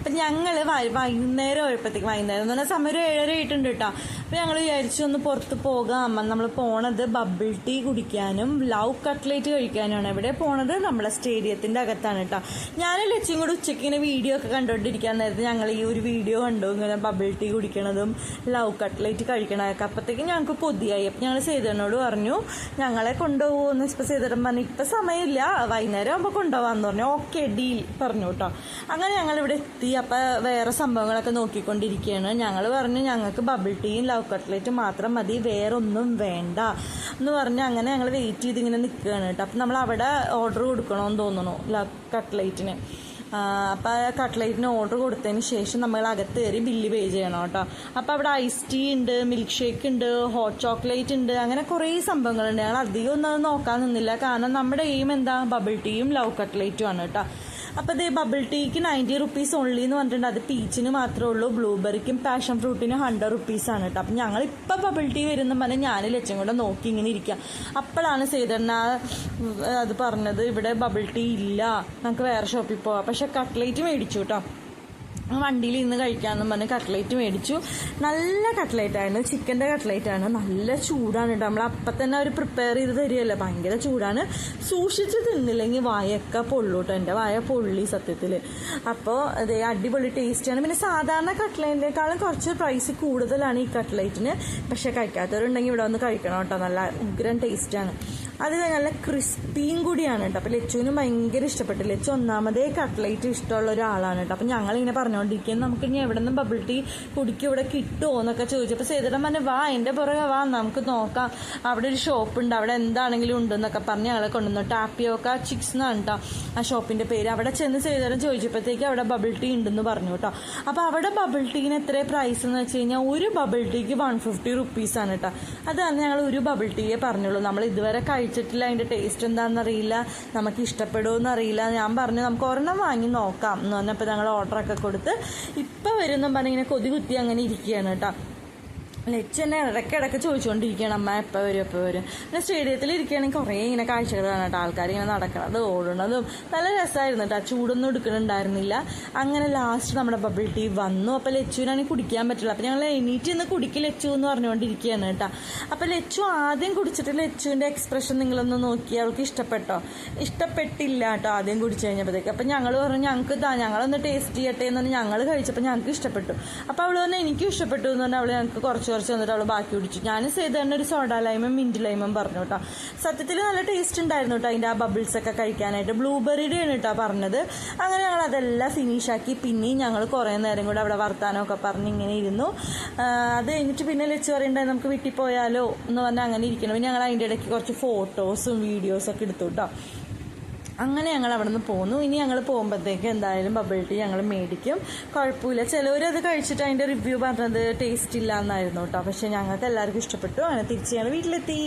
അപ്പം ഞങ്ങൾ വൈകുന്നേരം ആയപ്പോഴത്തേക്ക്, വൈകുന്നേരം എന്ന് പറഞ്ഞാൽ സമയം ഒരു 7:30 ആയിട്ടുണ്ട് കേട്ടോ. അപ്പോൾ ഞങ്ങൾ വിചാരിച്ചു ഒന്ന് പുറത്ത് പോകാം. നമ്മൾ പോണത് ബബിൾ ടീ കുടിക്കാനും ലവ് കട്ട്ലേറ്റ് കഴിക്കാനുമാണ്. എവിടെ പോണത്? നമ്മളെ സ്റ്റേഡിയത്തിൻ്റെ അകത്താണ് കേട്ടോ. ഞാനും ലച്ചും കൂടെ ഉച്ചയ്ക്ക് ഇങ്ങനെ വീഡിയോ ഒക്കെ കണ്ടുകൊണ്ടിരിക്കാൻ നേരത്തെ ഞങ്ങൾ ഈ ഒരു വീഡിയോ കണ്ടു, ഇങ്ങനെ ബബിൾ ടീ കുടിക്കണതും ലവ് കട്ട്ലേറ്റ് കഴിക്കണതൊക്കെ. അപ്പോഴത്തേക്കും ഞങ്ങൾക്ക് കൊതിയായി. അപ്പം ഞങ്ങൾ സേതുവിനോട് പറഞ്ഞു ഞങ്ങളെ കൊണ്ടുപോകുമെന്ന്. ഇപ്പം സേതുടൻ പറഞ്ഞു ഇപ്പം സമയമില്ല, വൈകുന്നേരം ആകുമ്പോൾ കൊണ്ടുപോകാമെന്ന് പറഞ്ഞു. ഓക്കെ ഡീൽ പറഞ്ഞു കേട്ടോ. അങ്ങനെ ഞങ്ങളിവിടെ എത്തി. അപ്പം വേറെ സംഭവങ്ങളൊക്കെ നോക്കിക്കൊണ്ടിരിക്കുകയാണ്. ഞങ്ങൾ പറഞ്ഞു ഞങ്ങൾക്ക് ബബിൾ ടീയും ലവ് കട്ട്ലേറ്റ് മാത്രം മതി, വേറെ ഒന്നും വേണ്ട എന്ന് പറഞ്ഞ് അങ്ങനെ ഞങ്ങൾ വെയിറ്റ് ചെയ്ത് ഇങ്ങനെ നിൽക്കുകയാണ് കേട്ടോ. അപ്പം നമ്മൾ അവിടെ ഓർഡർ കൊടുക്കണമെന്ന് തോന്നുന്നു ലവ് കട്ട്ലേറ്റിന്. അപ്പോൾ കട്ട്ലേറ്റിന് ഓർഡർ കൊടുത്തതിന് ശേഷം നമ്മൾ അകത്ത് കയറി ബില്ല് പേ ചെയ്യണം കേട്ടോ. അപ്പോൾ അവിടെ ഐസ് ടീ ഉണ്ട്, മിൽക്ക് ഷേക്ക് ഉണ്ട്, ഹോട്ട് ചോക്ലേറ്റ് ഉണ്ട്, അങ്ങനെ കുറേ സംഭവങ്ങളുണ്ട്. ഞങ്ങൾ അധികം ഒന്നും അത് നോക്കാൻ നിന്നില്ല, കാരണം നമ്മുടെ എയിം എന്താ ബബിൾ ടീയും ലവ് കട്ട്ലേറ്റും ആണ് കേട്ടോ. അപ്പോൾ ഇത് ബബിൾ ടീക്ക് 90 റുപ്പീസ് ഓൺലി എന്ന് പറഞ്ഞിട്ടുണ്ട്. അത് പീച്ചിന് മാത്രമേ ഉള്ളൂ, ബ്ലൂബെറിക്കും പാഷൻ ഫ്രൂട്ടിനും 100 റുപ്പീസാണ് കേട്ടോ. അപ്പം ഞങ്ങളിപ്പോൾ ബബിൾ ടീ വരുന്ന പറഞ്ഞാൽ ഞാൻ ലച്ചും കൂടെ നോക്കി ഇങ്ങനെ ഇരിക്കുക. അപ്പോഴാണ് സേതണ്ണ അത് പറഞ്ഞത് ഇവിടെ ബബിൾ ടീ ഇല്ല, നമുക്ക് വേറെ ഷോപ്പിൽ പോവാം. പക്ഷെ കട്ട്ലേറ്റ് മേടിച്ചു കേട്ടോ. വണ്ടിയിൽ ഇന്ന് കഴിക്കാമെന്ന് പറഞ്ഞ് കട്ട്ലേറ്റ് മേടിച്ചു. നല്ല കട്ട്ലേറ്റായിരുന്നു, ചിക്കൻ്റെ കട്ട്ലേറ്റാണ്. നല്ല ചൂടാണ് കേട്ടോ. നമ്മൾ അപ്പം തന്നെ അവർ പ്രിപ്പയർ ചെയ്ത് തരികയല്ലേ, ഭയങ്കര ചൂടാണ്. സൂക്ഷിച്ച് തിന്നില്ലെങ്കിൽ വായൊക്കെ പൊള്ളു കേട്ടോ. എൻ്റെ വായ പൊള്ളി സത്യത്തിൽ. അപ്പോൾ അതേ അടിപൊളി ടേസ്റ്റാണ്. പിന്നെ സാധാരണ കട്ട്ലേറ്റിനേക്കാളും കുറച്ച് പ്രൈസ് കൂടുതലാണ് ഈ കട്ട്ലേറ്റിന്. പക്ഷേ കഴിക്കാത്തവരുണ്ടെങ്കിൽ ഇവിടെ വന്ന് കഴിക്കണം കേട്ടോ, നല്ല ഉഗ്രൻ ടേസ്റ്റാണ്. അത് നല്ല ക്രിസ്പിയും കൂടിയാണ് കേട്ടോ. അപ്പോൾ ലച്ചുവിനും ഭയങ്കര ഇഷ്ടപ്പെട്ടു. ലച്ചു ഒന്നാമതേ കട്ട്ലേറ്റ് ഇഷ്ടമുള്ള ഒരാളാണ് കേട്ടോ. അപ്പം ഞങ്ങളിങ്ങനെ പറഞ്ഞുകൊണ്ടിരിക്കുന്നത് നമുക്ക് ഇനി എവിടെ നിന്നും ബബിൾ ടീ കുടിക്കും ഇവിടെ കിട്ടുമോ എന്നൊക്കെ ചോദിച്ചപ്പോൾ സേതുടൻ പറഞ്ഞ് വാ എൻ്റെ പുറകെ വാ, നമുക്ക് നോക്കാം, അവിടെ ഒരു ഷോപ്പുണ്ട്, അവിടെ എന്താണെങ്കിലും ഉണ്ടെന്നൊക്കെ പറഞ്ഞ് ഞങ്ങളെ കൊണ്ടുവന്നു. ടാപ്പിയോക്ക ചിക്സ് എന്നാണ് കേട്ടോ ആ ഷോപ്പിൻ്റെ പേര്. അവിടെ ചെന്ന് സേതുടൻ ചോദിച്ചപ്പോഴത്തേക്ക് അവിടെ ബബിൾ ടീ ഉണ്ടെന്ന് പറഞ്ഞു കേട്ടോ. അപ്പോൾ അവിടെ ബബിൾ ടീന് എത്ര പ്രൈസ് എന്ന് വെച്ച് കഴിഞ്ഞാൽ ഒരു ബബിൾ ടീക്ക് 150 റുപ്പീസാണ് കേട്ടോ. അതാണ് ഞങ്ങൾ ഒരു ബബിൾ ടീയെ പറഞ്ഞുള്ളൂ. നമ്മൾ ഇതുവരെ കഴിച്ചിട്ടില്ല, അതിൻ്റെ ടേസ്റ്റ് എന്താണെന്നറിയില്ല, നമുക്ക് ഇഷ്ടപ്പെടുമോ അറിയില്ല. ഞാൻ പറഞ്ഞു നമുക്ക് ഒരെണ്ണം വാങ്ങി നോക്കാം എന്ന് പറഞ്ഞപ്പോൾ ഞങ്ങൾ ഓർഡറൊക്കെ കൊടുത്ത് ഇപ്പം വരുന്നും പറഞ്ഞ് ഇങ്ങനെ കൊതി കുത്തി അങ്ങനെ ഇരിക്കുകയാണ് കേട്ടോ. ലച്ചു തന്നെ ഇടയ്ക്കിടയ്ക്ക് ചോദിച്ചുകൊണ്ടിരിക്കുകയാണ് അമ്മ എപ്പോൾ വരും എപ്പോൾ വരും. പിന്നെ സ്റ്റേഡിയത്തിൽ ഇരിക്കുകയാണെങ്കിൽ കുറേ ഇങ്ങനെ കാഴ്ചകൾ കാണാം കേട്ടോ. ആൾക്കാർ ഇങ്ങനെ നടക്കണത് ഓടുന്നതും നല്ല രസമായിരുന്നു കേട്ടോ. ചൂടൊന്നും എടുക്കുന്നുണ്ടായിരുന്നില്ല. അങ്ങനെ ലാസ്റ്റ് നമ്മുടെ ബബിൾ ടീ വന്നു. അപ്പോൾ ലച്ചുവിനാണെങ്കിൽ കുടിക്കാൻ പറ്റില്ല. അപ്പോൾ ഞങ്ങൾ എണീറ്റ് ഇന്ന് കുടിക്ക് ലച്ചു എന്ന് പറഞ്ഞുകൊണ്ടിരിക്കുകയാണ് കേട്ടോ. അപ്പോൾ ലച്ചു ആദ്യം കുടിച്ചിട്ട് ലച്ചുവിൻ്റെ എക്സ്പ്രഷൻ നിങ്ങളൊന്ന് നോക്കി, അവൾക്ക് ഇഷ്ടപ്പെട്ടോ? ഇഷ്ടപ്പെട്ടില്ല കേട്ടോ ആദ്യം കുടിച്ചു കഴിഞ്ഞപ്പോഴത്തേക്ക്. അപ്പം ഞങ്ങൾ പറഞ്ഞു ഞങ്ങൾക്ക് ഞങ്ങളൊന്ന് ടേസ്റ്റ് ചെയ്യട്ടെ എന്ന് പറഞ്ഞാൽ ഞങ്ങൾ കഴിച്ചപ്പോൾ ഞങ്ങൾക്ക് ഇഷ്ടപ്പെട്ടു. അപ്പോൾ അവൾ പറഞ്ഞാൽ എനിക്കും ഇഷ്ടപ്പെട്ടു എന്ന് പറഞ്ഞാൽ അവൾ ഞങ്ങൾക്ക് കുറച്ച് വന്നിട്ട് അവൾ ബാക്കി കുടിച്ചു. ഞാൻ ചെയ്ത് തന്നെ ഒരു സോഡ ലൈമും മിൻറ്റ് ലൈമും പറഞ്ഞു കേട്ടോ. സത്യത്തിൽ നല്ല ടേസ്റ്റ് ഉണ്ടായിരുന്നു കേട്ടോ അതിൻ്റെ ആ ബബിൾസ് ഒക്കെ കഴിക്കാനായിട്ട്. ബ്ലൂബെറിയുടെ ആണ് കേട്ടോ പറഞ്ഞത്. അങ്ങനെ ഞങ്ങൾ അതെല്ലാം ഫിനിഷാക്കി. പിന്നെയും ഞങ്ങൾ കുറേ നേരം കൂടെ അവിടെ വർത്താനമൊക്കെ പറഞ്ഞ് ഇങ്ങനെ ഇരുന്നു. അത് കഴിഞ്ഞിട്ട് പിന്നെ ലച്ചു പറയണ്ടായി നമുക്ക് വീട്ടിൽ പോയാലോ എന്ന് പറഞ്ഞാൽ അങ്ങനെ ഇരിക്കണം. പിന്നെ ഞങ്ങൾ അതിൻ്റെ ഇടയ്ക്ക് കുറച്ച് ഫോട്ടോസും വീഡിയോസൊക്കെ എടുത്തു കേട്ടോ. അങ്ങനെ ഞങ്ങൾ അവിടെ നിന്ന് പോന്നു. ഇനി ഞങ്ങൾ പോകുമ്പോഴത്തേക്ക് എന്തായാലും ബബിൾ ടീ ഞങ്ങൾ മേടിക്കും, കുഴപ്പമില്ല. ചിലവരത് കഴിച്ചിട്ട് അതിൻ്റെ റിവ്യൂ പറഞ്ഞത് ടേസ്റ്റ് ഇല്ല എന്നായിരുന്നു കേട്ടോ. പക്ഷേ ഞങ്ങൾക്ക് എല്ലാവർക്കും ഇഷ്ടപ്പെട്ടു. അങ്ങനെ തിരിച്ച് ഞങ്ങൾ വീട്ടിലെത്തി.